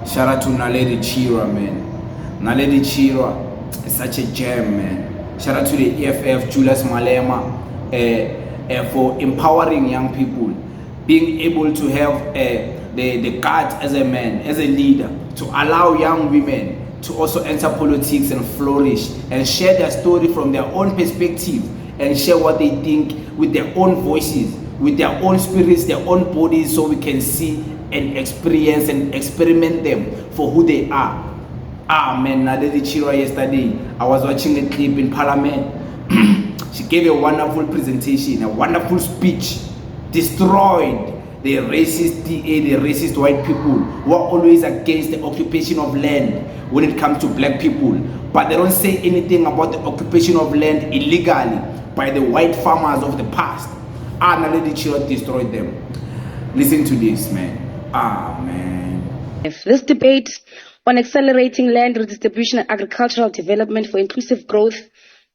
Shout out to Naledi Chirwa, man. Naledi Chirwa is such a gem, man. Shout out to the EFF, Julius Malema, for empowering young people, being able to have the guts as a man, as a leader, to allow young women to also enter politics and flourish and share their story from their own perspective and share what they think with their own voices, with their own spirits, their own bodies, so we can see and experience and experiment them for who they are. Man, Naledi Chirwa yesterday, I was watching a clip in Parliament. She gave a wonderful presentation, a wonderful speech, destroyed the racist DA, the racist white people who are always against the occupation of land when it comes to black people. But they don't say anything about the occupation of land illegally by the white farmers of the past. Naledi Chirwa destroyed them. Listen to this, man. Man. If this debate on accelerating land redistribution and agricultural development for inclusive growth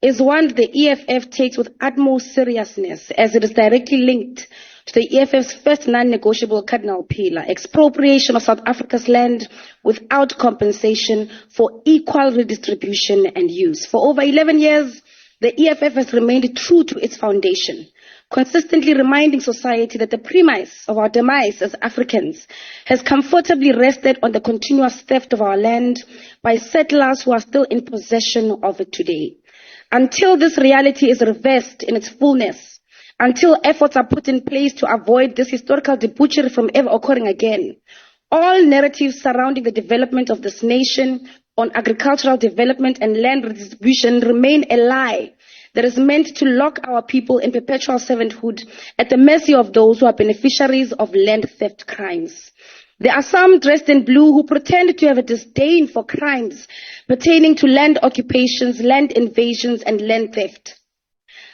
is one the EFF takes with utmost seriousness, as it is directly linked to the EFF's first non-negotiable cardinal pillar, expropriation of South Africa's land without compensation for equal redistribution and use. For over 11 years, the EFF has remained true to its foundation, consistently reminding society that the premise of our demise as Africans has comfortably rested on the continuous theft of our land by settlers who are still in possession of it today. Until this reality is reversed in its fullness, until efforts are put in place to avoid this historical debauchery from ever occurring again, all narratives surrounding the development of this nation on agricultural development and land redistribution remain a lie that is meant to lock our people in perpetual servanthood at the mercy of those who are beneficiaries of land theft crimes. There are some dressed in blue who pretend to have a disdain for crimes pertaining to land occupations, land invasions, and land theft.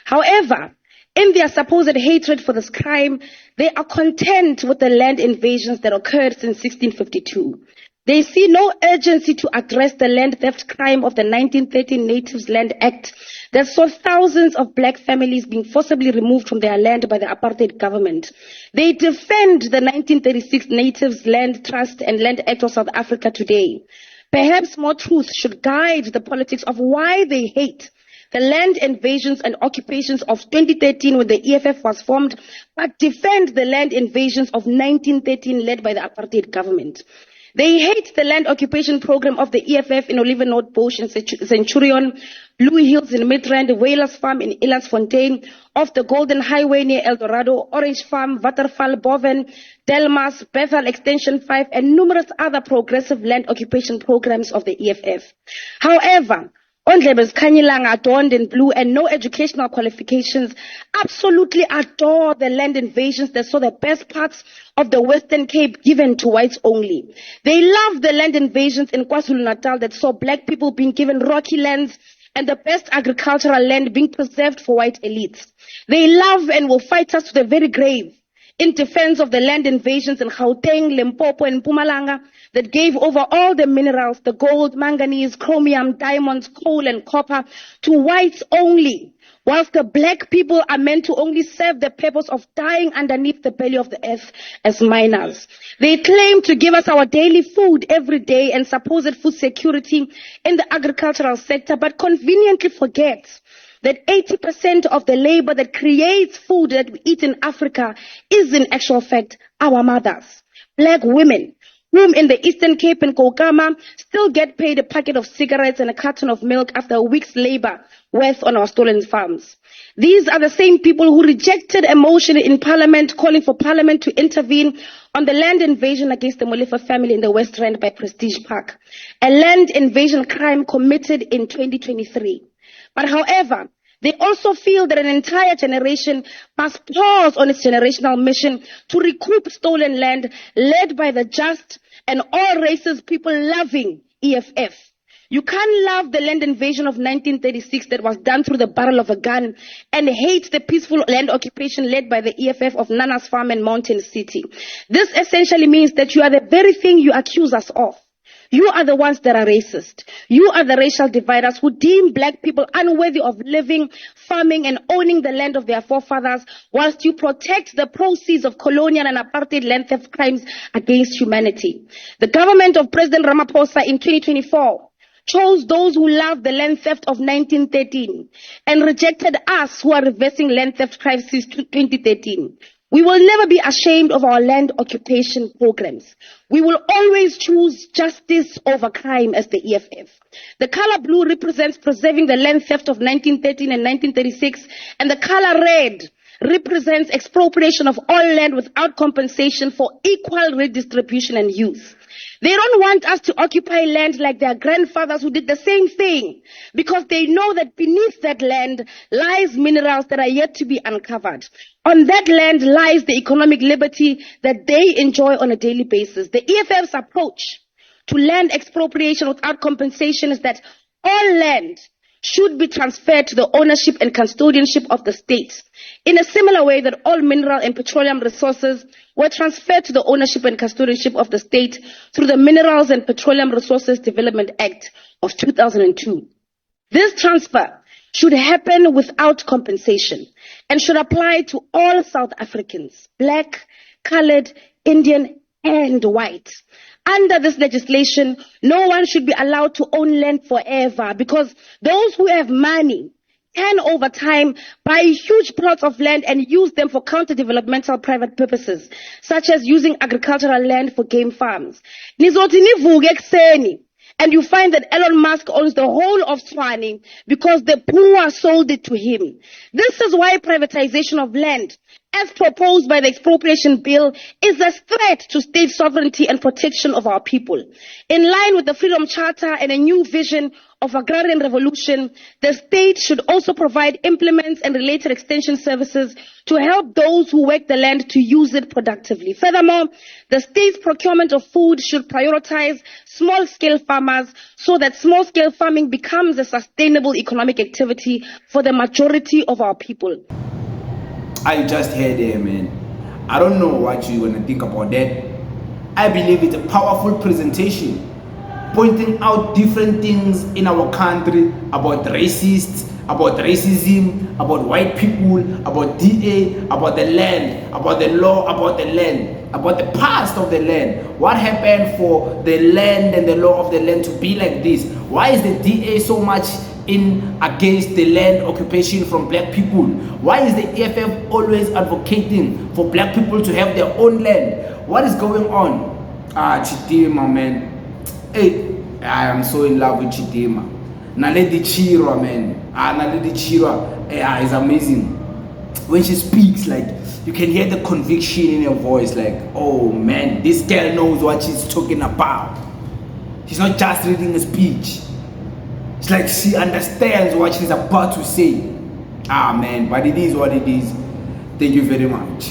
However, in their supposed hatred for this crime, they are content with the land invasions that occurred since 1652. They see no urgency to address the land theft crime of the 1913 Natives Land Act that saw thousands of black families being forcibly removed from their land by the apartheid government. They defend the 1936 Natives Land Trust and Land Act of South Africa today. Perhaps more truth should guide the politics of why they hate the land invasions and occupations of 2013 when the EFF was formed, but defend the land invasions of 1913 led by the apartheid government. They hate the land occupation program of the EFF in Oliver Bush and Centurion, Blue Hills in Midrand, Whalers Farm in Elandsfontein, off the Golden Highway near El Dorado, Orange Farm, Waterval, Boven, Delmas, Bethel Extension 5, and numerous other progressive land occupation programs of the EFF. However, Ondlebes Kanyilanga, adorned in blue and no educational qualifications, absolutely adore the land invasions that saw the best parts of the Western Cape given to whites only. They love the land invasions in KwaZulu-Natal that saw black people being given rocky lands and the best agricultural land being preserved for white elites. They love and will fight us to the very grave in defense of the land invasions in Gauteng, Limpopo, and Mpumalanga that gave over all the minerals, the gold, manganese, chromium, diamonds, coal, and copper to whites only, whilst the black people are meant to only serve the purpose of dying underneath the belly of the earth as miners. They claim to give us our daily food every day and supposed food security in the agricultural sector, but conveniently forget that 80% of the labor that creates food that we eat in Africa is in actual fact our mothers, black women, whom in the Eastern Cape and Kokama still get paid a packet of cigarettes and a carton of milk after a week's labor worth on our stolen farms. These are the same people who rejected a motion in Parliament calling for Parliament to intervene on the land invasion against the Molefe family in the West Rand by Prestige Park, a land invasion crime committed in 2023. But however, they also feel that an entire generation must pause on its generational mission to recoup stolen land led by the just and all races people loving EFF. You can't love the land invasion of 1936 that was done through the barrel of a gun and hate the peaceful land occupation led by the EFF of Nana's Farm and Mountain City. This essentially means that you are the very thing you accuse us of. You are the ones that are racist. You are the racial dividers who deem black people unworthy of living, farming, and owning the land of their forefathers, whilst you protect the proceeds of colonial and apartheid land theft crimes against humanity. The government of President Ramaphosa in 2024 chose those who loved the land theft of 1913 and rejected us who are reversing land theft crimes since 2013. We will never be ashamed of our land occupation programs. We will always choose justice over crime as the EFF. The color blue represents preserving the land theft of 1913 and 1936, and the color red represents expropriation of all land without compensation for equal redistribution and use. They don't want us to occupy land like their grandfathers who did the same thing, because they know that beneath that land lies minerals that are yet to be uncovered. On that land lies the economic liberty that they enjoy on a daily basis. The EFF's approach to land expropriation without compensation is that all land should be transferred to the ownership and custodianship of the state, in a similar way that all mineral and petroleum resources were transferred to the ownership and custodianship of the state through the Minerals and Petroleum Resources Development Act of 2002. This transfer should happen without compensation and should apply to all South Africans, black, colored, Indian, and white. Under this legislation, no one should be allowed to own land forever, because those who have money can over time buy huge plots of land and use them for counter-developmental private purposes, such as using agricultural land for game farms. Nizothi nivuke ekuseni, and you find that Elon Musk owns the whole of Tshwane because the poor sold it to him. This is why privatization of land, as proposed by the expropriation bill, is a threat to state sovereignty and protection of our people. In line with the Freedom Charter and a new vision of agrarian revolution, the state should also provide implements and related extension services to help those who work the land to use it productively. Furthermore, the state's procurement of food should prioritize small-scale farmers so that small-scale farming becomes a sustainable economic activity for the majority of our people. I just heard there, man. I don't know what you want to think about that. I believe it's a powerful presentation, pointing out different things in our country about racists, about racism, about white people, about DA, about the land, about the law, about the land, about the past of the land. What happened for the land and the law of the land to be like this? Why is the DA so much in against the land occupation from black people? Why is the EFF always advocating for black people to have their own land? What is going on? Chidima, man. Hey, I am so in love with Chidima. Naledi Chirwa, man. Naledi Chirwa is amazing. When she speaks, like, you can hear the conviction in her voice, like, oh man, this girl knows what she's talking about. She's not just reading a speech. It's like she understands what she's about to say. Man, but it is what it is. Thank you very much.